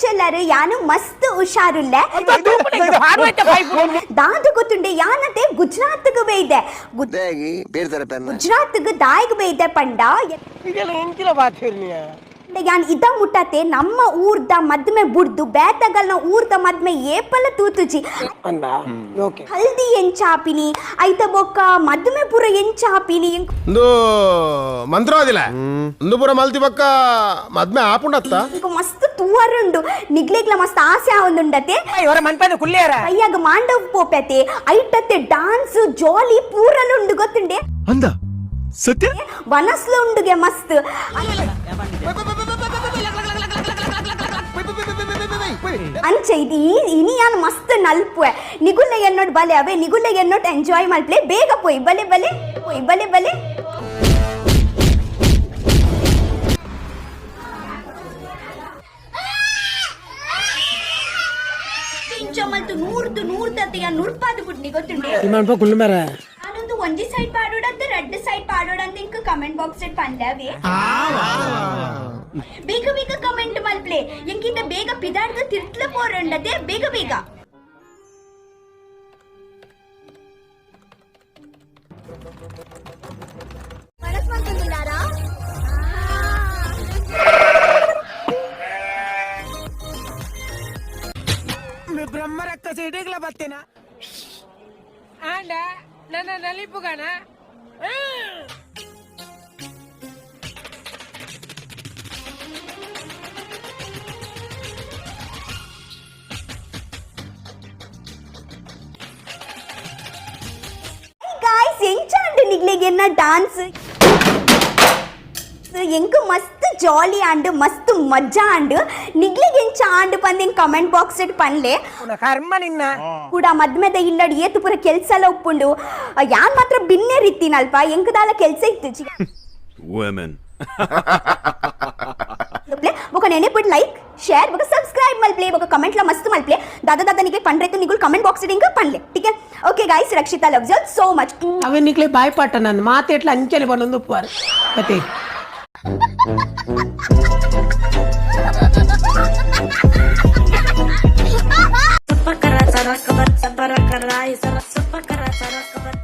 ಗೊಚ್ಚೆಲ್ಲರು ಯಾನು ಮಸ್ತ್ ಹುಷಾರುಲ್ಲ ದಾದು ಗೊತ್ತುಂಡೆ ಯಾನತೆ ಗುಜರಾತ್ಗೆ ಬೇಯ್ದೆ ಗುಜರಾತ್ಗೆ ದಾಯಿಗೆ ಬೇಯ್ದೆ ಪಂಡ ಯಾನ್ ಇದ ಮುಟ್ಟತೆ ನಮ್ಮ ಊರ್ದ ಮದ್ಮೆ ಬುಡ್ದು ಬೇತಗಲ್ನ ಊರ್ದ ಮದ್ಮೆ ಏಪಲ ತೂತುಜಿ ಹಲ್ದಿ ಎಂಚಾಪಿನಿ ಐತ ಬೊಕ್ಕ ಮದ್ಮೆ ಪುರ ಎಂಚಾಪಿನಿ ಇಂದು ಮಂತ್ರಾದಿಲ ಇಂದು ಪುರ ಮಲ್ತಿ ಬೊಕ್ಕ ಮದ್ಮೆ ಆಪುಂಡತ್ತ ಇಂಕ ಮಸ್ತ್ ತೂವರುಂಡು ನಿಗ್ಲೆಗ್ಲ ಮಸ್ತ್ ಆಸೆ ಆವೊಂದುಂಡತೆ ಇವರ ಮನ್ಪದ ಕುಲ್ಲೇರ ಅಯ್ಯಾಗ ಮಾಂಡವ್ ಪೋಪೆತೆ ಐಟತ್ತೆ ಡಾನ್ಸ್ ಜಾಲಿ ಪೂರಲುಂಡು ಗೊತ್ತುಂಡೆ ಅಂದ ಸತ್ಯ ವನಸ್ಲು ಉಂಡುಗೆ ಮಸ್ತ್ ಅಂಚೆ ಇದು ಇನಿ ಯಾನ್ ಮಸ್ತ್ ನಲ್ಪುವೆ ನಿಗುಲ್ಲ ಎನ್ನೋಟ್ ಬಲೆ ಅವೇ ನಿಗುಲ್ಲ ಎನ್ನೋಟ್ ಎಂಜಾಯ್ ಮಲ್ಪ್ಲೆ ಬೇಗ ಪೋಯ್ ಬಲೆ ಬಲೆ ಪೋಯ್ ಬಲೆ ಬಲೆ ಇಂಚಮಲ್ತು ನೂರ್ದತೆಯ ನುರ್ಪಾದು ಬಿಡ್ನಿ ಗೊತ್ತುಂಡೆ ಮನ್ಪ ಕುಲ್ಮೇರ ನಾನೊಂದು ಒಂಜಿ ಸೈಡ್ ಪಾಡೋಡಂತ ರೆಡ್ ಸೈಡ್ ಪಾಡೋಡಂತ ಇಂಕ ಕಮೆಂಟ್ ಬಾಕ್ಸ್ ಇಟ್ ಪಂಡವೇ ಬೇಗ ಬೇಗ ಕಮೆಂಟ್ ಮಲ್ಪ್ಲೆ ಎಂಕಿಂತ ಬೇಗ ಪಿದಾಡ್ದ ತಿರ್ಟ್ಲ ಪೋರಂಡದೆ ಬೇಗ ಬೇಗ ಬ್ರಹ್ಮ ರಕ್ತ ಸಿಡಿಗ್ಲ ಬತ್ತೇನ ಆಂಡ ನನ್ನ ನಲಿಪುಗಣ गाइस ಎಂಚಾಂಡು ನಿಗ್ಲೆಗೆನ್ನ ಡಾನ್ಸ್ ಎಂಕ ಮಸ್ತ್ ಜಾಲಿ ಆಂಡ್ ಮಸ್ತ್ ಮಜ್ಜಾ ಆಂಡ್ ನಿಗ್ಲಿಗೆ ಎಂಚ ಆಂಡ್ ಪಂದಿನ ಕಮೆಂಟ್ ಬಾಕ್ಸ್ ಇಟ್ ಪನ್ಲೆ ಕರ್ಮ ನಿನ್ನ ಕೂಡ ಮದ್ಮೆದ ಇಲ್ಲಡಿ ಏತು ಪುರ ಕೆಲ್ಸ ಎಲ್ಲ ಒಪ್ಪುಂಡು ಯಾನ್ ಮಾತ್ರ ಬಿನ್ನೆ ರೀತಿನಲ್ಪ ಎಂಕದಾಲ ಕೆಲ್ಸ ಇತ್ತು ವುಮೆನ್ ಬೊಕ ನೆನೆಪಿಡ್ ಲೈಕ್ ಶೇರ್ ಬೊಕ ಸಬ್ಸ್ಕ್ರೈಬ್ ಮಲ್ಪ್ಲೆ ಬೊಕ ಕಮೆಂಟ್ ಲ ಮಸ್ತ್ ಮಲ್ಪ್ಲೆ ದಾದಾನಿಗೆ ಪಂಡ್ರೆತು ನಿಗುಲ್ ಕಮೆಂಟ್ ಬಾಕ್ಸ್ ಇಡಿಂಗ ಪನ್ಲೆ ठीक है okay guys Rakshita loves you so much ಅವೇ ನಿಕ್ಲೆ ಬಾಯ್ ಪಾಟ ನನ್ನ ಮಾತೆಟ್ಲ ಅಂಚಲೆ ಬಂದೊಂದು ಉಪ್ಪಾರು ಮತ್ತೆ Sapakara sarak kabat sapara karai sarak sapakara sarak kabat